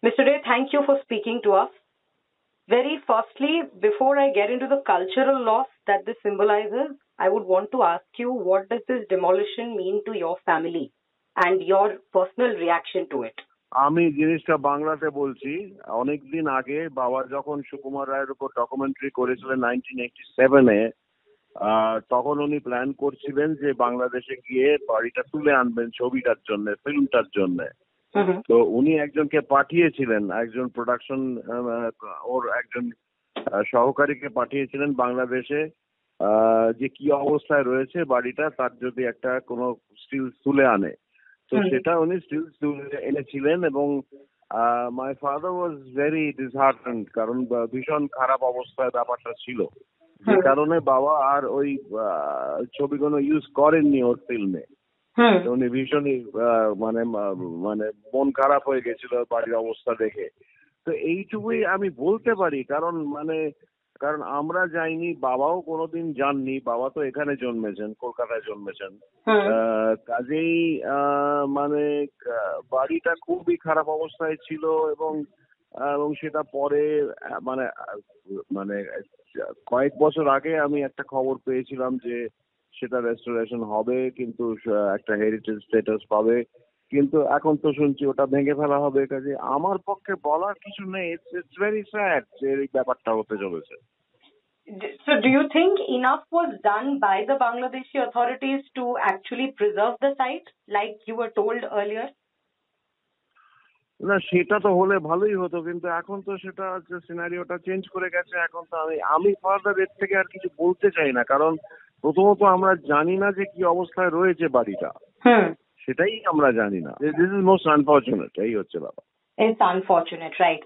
Mr. Ray, thank you for speaking to us. Very firstly, before I get into the cultural loss that this symbolizes, I would want to ask you, what does this demolition mean to your family and your personal reaction to it? আমি জিনিসটা বাংলাতে বলছি। অনেকদিন আগে বাবা যখন সুকুমার রায়ের উপর ডকুমেন্টারি করেছিলেন 1987-এ, তখন উনি প্ল্যান করছিলেন যে বাংলাদেশে গিয়ে বাড়িটা তুলে আনবেন ছবিটার জন্য, ফিল্মটার জন্য। তো উনি একজনকে পাঠিয়েছিলেন, একজন প্রোডাকশন ওর একজন সহকারীকে পাঠিয়েছিলেন বাংলাদেশে, যে কি অবস্থায় রয়েছে বাড়িটা, তার যদি একটা কোনো স্টিল তুলে আনে। তো সেটা উনি স্টিল এনেছিলেন এবং my father was very disheartened, কারণ ভীষণ খারাপ অবস্থায় ব্যাপারটা ছিল, যে কারণে বাবা আর ওই ছবিগুলো ইউজ করেননি ওর ফিল্মে। উনি ভীষণই মানে মানে মন খারাপ হয়ে গেছিল বাড়ির অবস্থা দেখে। তো এইটুকুই আমি বলতে পারি, কারণ আমরা যাইনি, বাবাও কোনোদিন যাননি, বাবা তো এখানে জন্মেছেন, কলকাতায় জন্মেছেন। কাজেই মানে বাড়িটা খুবই খারাপ অবস্থায় ছিল এবং সেটা পরে মানে মানে কয়েক বছর আগে আমি একটা খবর পেয়েছিলাম যে সেটা রেস্টোরেশন হবে, কিন্তু একটা হেরিটেজ স্ট্যাটাস পাবে, কিন্তু এখন তো শুনছি ওটা ভেঙে ফেলা হবে। কাজে আমার পক্ষে বলার কিছু নেই। ইটস ভেরি স্যাড যে এই ব্যাপারটা হতে চলেছে। So do you think enough was done by the Bangladeshi authorities to actually preserve the site like you were told earlier? না, সেটা তো হলে ভালোই হতো, কিন্তু এখন তো সেটা সিনারিওটা চেঞ্জ করে গেছে। এখন তো আমি ফার্দার এর থেকে আর কিছু বলতে চাই না, কারণ প্রথমত আমরা জানি না যে কি অবস্থায় রয়েছে বাড়িটা, সেটাই আমরা জানি না। দিস ইজ মোস্ট আনফরচুনেট, এই হচ্ছে ব্যাপার। It's unfortunate, right?